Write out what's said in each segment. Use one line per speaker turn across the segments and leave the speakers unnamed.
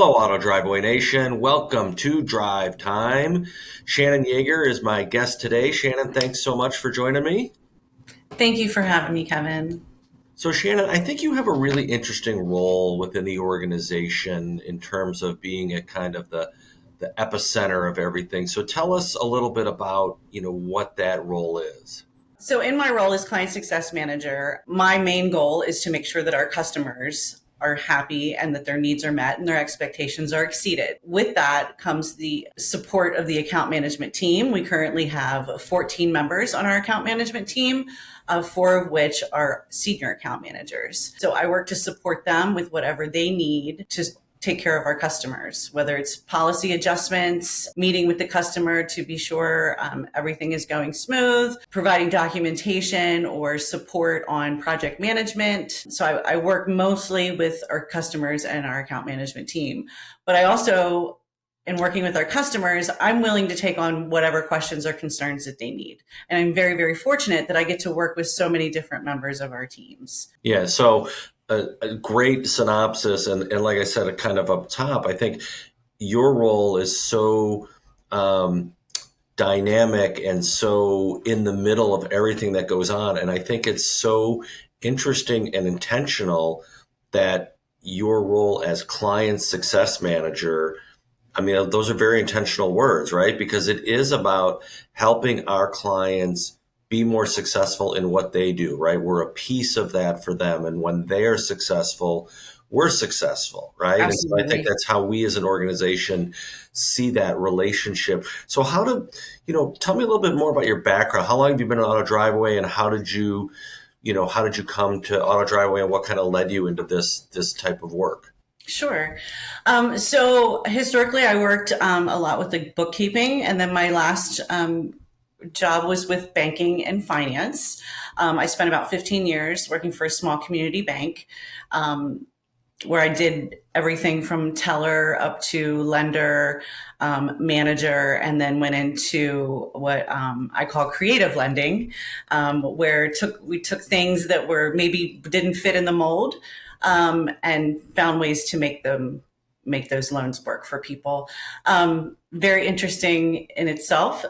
Hello, Auto Driveaway Nation. Welcome to Drive Time. Shannon Yeager is my guest today. Shannon, thanks so much for joining me.
Thank you for having me, Kevin.
So, Shannon, I think you have a really interesting role within the organization in terms of being a kind of the epicenter of everything. So, tell us a little bit about, what that role is.
So, in my role as client success manager, my main goal is to make sure that our customers are happy and that their needs are met and their expectations are exceeded. With that comes the support of the account management team. We currently have 14 members on our account management team, four of which are senior account managers. So I work to support them with whatever they need to take care of our customers, whether it's policy adjustments, meeting with the customer to be sure everything is going smooth, providing documentation or support on project management. So I work mostly with our customers and our account management team. But I also, in working with our customers, I'm willing to take on whatever questions or concerns that they need. And I'm very, very fortunate that I get to work with so many different members of our teams.
Yeah, so a great synopsis. And like I said, kind of up top, I think your role is so dynamic and so in the middle of everything that goes on. And I think it's so interesting and intentional that your role as client success manager, I mean, those are very intentional words, right? Because it is about helping our clients be more successful in what they do, right? We're a piece of that for them. And when they're successful, we're successful, right?
Absolutely.
And so I think that's how we as an organization see that relationship. So tell me a little bit more about your background. How long have you been at Auto Driveaway and how did you come to Auto Driveaway and what kind of led you into this type of work?
Sure. So historically, I worked a lot with the bookkeeping, and then my last job was with banking and finance. I spent about 15 years working for a small community bank, where I did everything from teller up to lender, manager, and then went into what I call creative lending, where we took things that were maybe didn't fit in the mold, and found ways to make those loans work for people. Very interesting in itself.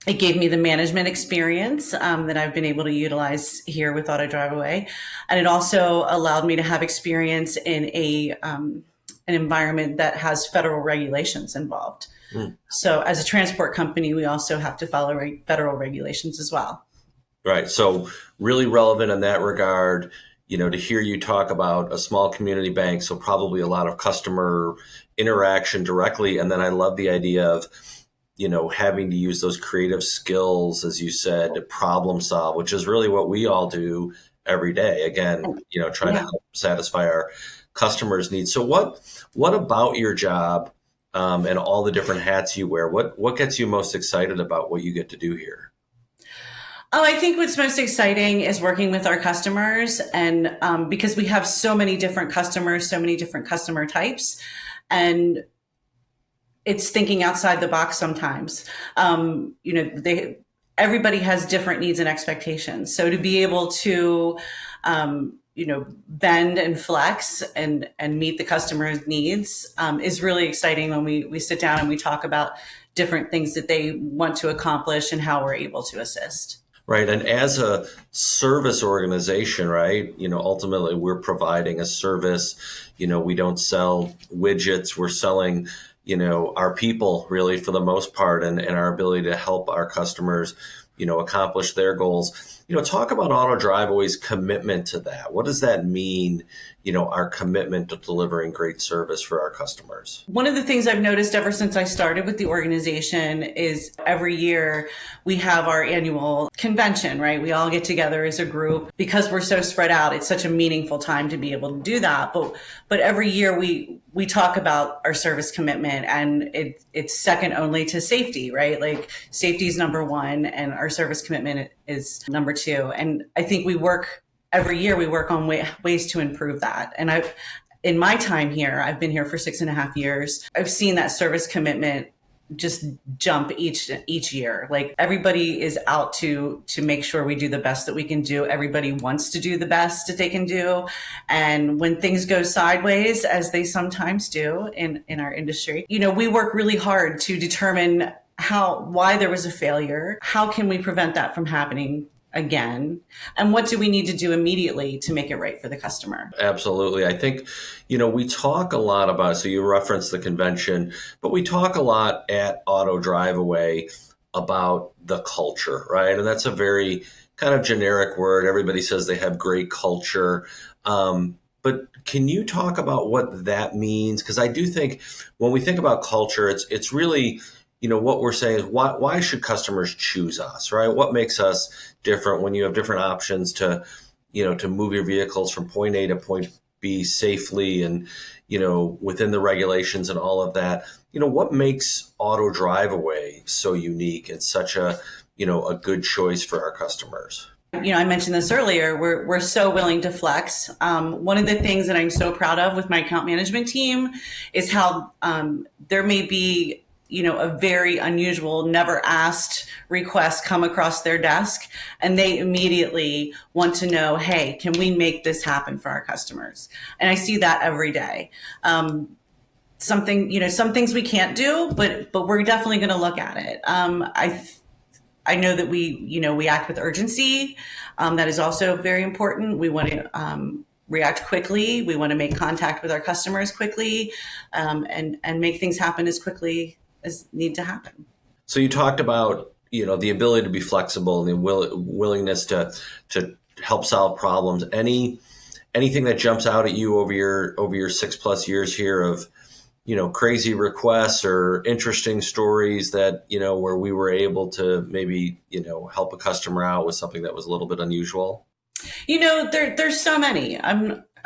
It gave me the management experience that I've been able to utilize here with Auto Driveaway. And it also allowed me to have experience in an environment that has federal regulations involved. So as a transport company, we also have to follow federal regulations as well.
Right. So really relevant in that regard, to hear you talk about a small community bank. So probably a lot of customer interaction directly. And then I love the idea of having to use those creative skills, as you said, to problem solve, which is really what we all do every day. Again, trying to help satisfy our customers' needs. So what about your job and all the different hats you wear? What gets you most excited about what you get to do here?
Oh, I think what's most exciting is working with our customers, and because we have so many different customers, so many different customer types, and it's thinking outside the box sometimes. Everybody has different needs and expectations. So to be able to, bend and flex and meet the customer's needs is really exciting when we sit down and we talk about different things that they want to accomplish and how we're able to assist.
Right. And as a service organization, right, ultimately we're providing a service. We don't sell widgets. We're selling our people really for the most part and our ability to help our customers, accomplish their goals. Talk about Auto Driveaway's commitment to that. What does that mean, our commitment to delivering great service for our customers?
One of the things I've noticed ever since I started with the organization is every year we have our annual convention, right? We all get together as a group because we're so spread out. It's such a meaningful time to be able to do that. But every year we talk about our service commitment, and it's second only to safety, right? Like safety is number one and our service commitment is number two. And I think every year we work on ways to improve that. And in my time here, I've been here for 6.5 years. I've seen that service commitment just jump each year. Like everybody is out to make sure we do the best that we can do. Everybody wants to do the best that they can do. And when things go sideways, as they sometimes do in our industry, we work really hard to determine why there was a failure. How can we prevent that from happening again? And what do we need to do immediately to make it right for the customer?
Absolutely. I think, we talk a lot about, so you referenced the convention, but we talk a lot at Auto Driveaway about the culture, right? And that's a very kind of generic word. Everybody says they have great culture. But can you talk about what that means? Because I do think when we think about culture, it's really, what we're saying is why should customers choose us, right? What makes us different when you have different options to move your vehicles from point A to point B safely and, within the regulations and all of that? What makes Auto Driveaway so unique and such a good choice for our customers?
I mentioned this earlier. We're so willing to flex. One of the things that I'm so proud of with my account management team is how there may be a very unusual, never asked request come across their desk, and they immediately want to know, hey, can we make this happen for our customers? And I see that every day. Some things we can't do, but we're definitely going to look at it. I know that we act with urgency. That is also very important. We want to react quickly. We want to make contact with our customers quickly, and make things happen as quickly as need to happen.
So you talked about the ability to be flexible and the willingness to help solve problems. Anything that jumps out at you over your 6+ years here of crazy requests or interesting stories that where we were able to maybe help a customer out with something that was a little bit unusual?
There's so many.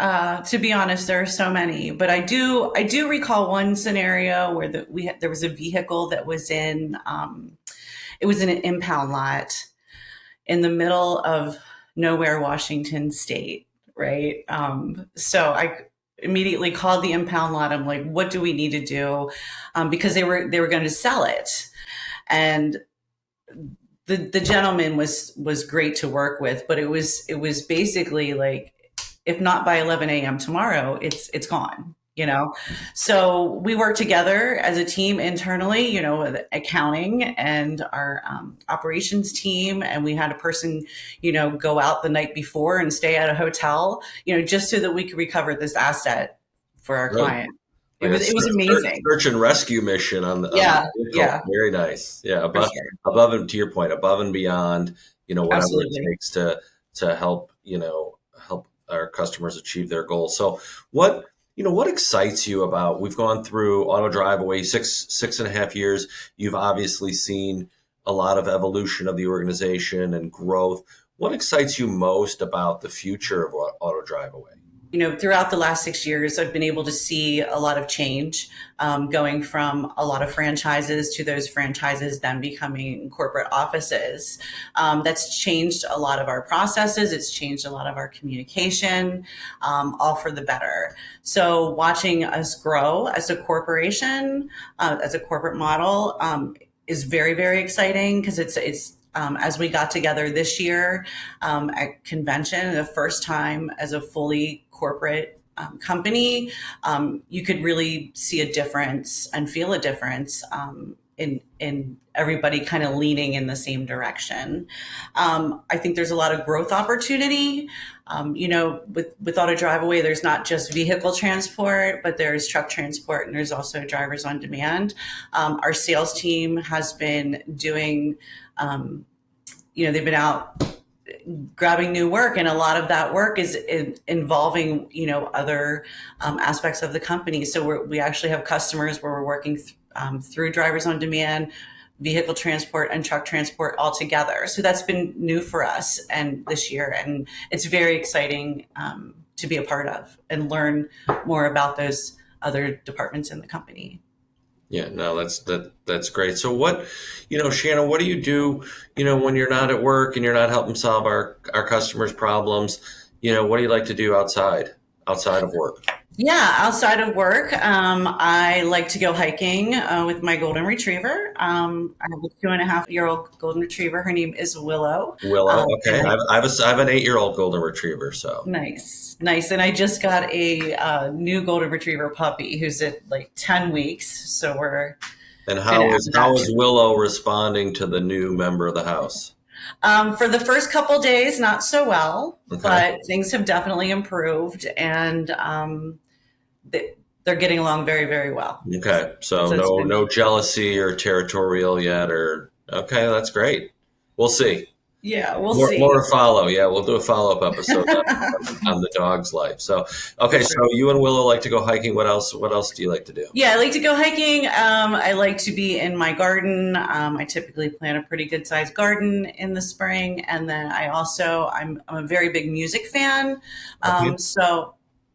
To be honest, there are so many, but I do recall one scenario where there was a vehicle that was it was in an impound lot in the middle of nowhere, Washington State, right? So I immediately called the impound lot. I'm like, what do we need to do? Because they were going to sell it, and the gentleman was great to work with, but it was basically like, if not by 11 a.m. tomorrow, it's gone, So we work together as a team internally, with accounting and our operations team. And we had a person, go out the night before and stay at a hotel, just so that we could recover this asset for our client. It was amazing.
Search and rescue mission on the
yeah.
Very nice. Yeah,
Sure.
to your point, above and beyond, whatever
Absolutely.
it takes to help help our customers achieve their goals. So what excites you about? We've gone through Auto Driveaway 6.5 years. You've obviously seen a lot of evolution of the organization and growth. What excites you most about the future of Auto Driveaway?
Throughout the last 6 years, I've been able to see a lot of change, going from a lot of franchises to those franchises then becoming corporate offices. That's changed a lot of our processes. It's changed a lot of our communication, all for the better. So watching us grow as a corporation, as a corporate model, is very, very exciting, because it's as we got together this year at convention, the first time as a fully corporate company, you could really see a difference and feel a difference in everybody kind of leaning in the same direction. I think there's a lot of growth opportunity. With Auto Driveaway, there's not just vehicle transport, but there's truck transport, and there's also drivers on demand. Our sales team has been doing, they've been out grabbing new work, and a lot of that work is involving other aspects of the company. So we actually have customers where we're working through drivers on demand, vehicle transport, and truck transport all together. So that's been new for us and this year, and it's very exciting to be a part of and learn more about those other departments in the company.
Yeah, no, that's great. So what, Shannon, what do you do, when you're not at work and you're not helping solve our customers' problems? What do you like to do outside of work?
Yeah, outside of work, I like to go hiking with my golden retriever. I have a 2.5-year-old golden retriever. Her name is Willow.
Willow.
And
Okay. I have an 8-year-old golden retriever. So,
nice, nice. And I just got a new golden retriever puppy who's at like 10 weeks. So we're
and
going to add
how
that
is
to.
Willow responding to the new member of the house?
For the first couple days, not so well,
Okay.
but things have definitely improved, and they're getting along very, very well.
Okay. So
So it's been,
no jealousy or territorial yet, or okay, that's great. We'll see.
yeah, we'll see.
More to follow. Yeah, we'll do a follow-up episode on the dog's life. So, okay, so you and Willow like to go hiking. What else? What else do you like to do?
Yeah, I like to go hiking. I like to be in my garden. I typically plant a pretty good sized garden in the spring, and then I'm a very big music fan.
Okay.
So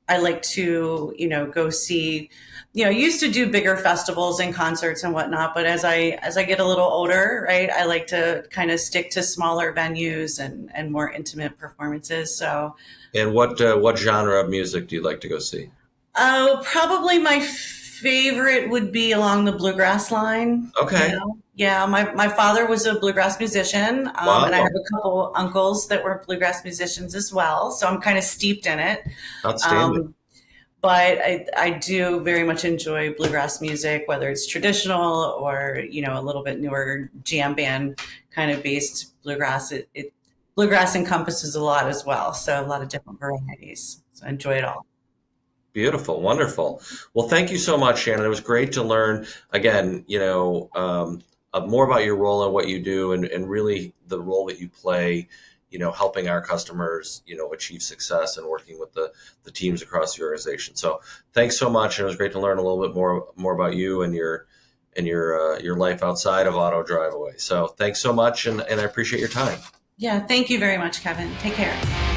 I like to go see. Used to do bigger festivals and concerts and whatnot, but as I get a little older, right, I like to kind of stick to smaller venues and more intimate performances. So
And what genre of music do you like to go see?
oh, probably my favorite would be along the bluegrass line.
Okay.
Yeah, my father was a bluegrass musician, and I have
Wow.
a couple uncles that were bluegrass musicians as well. So I'm kind of steeped in it.
Outstanding.
Um, but I do very much enjoy bluegrass music, whether it's traditional or a little bit newer jam band kind of based bluegrass. Bluegrass encompasses a lot as well, so a lot of different varieties. So I enjoy it all.
Beautiful, wonderful. Well, thank you so much, Shannon. It was great to learn again, more about your role and what you do, and really the role that you play, helping our customers, achieve success and working with the teams across the organization. So, thanks so much, and it was great to learn a little bit more about you and your life outside of Auto Driveaway. So, thanks so much, and I appreciate your time.
Yeah, thank you very much, Kevin. Take care.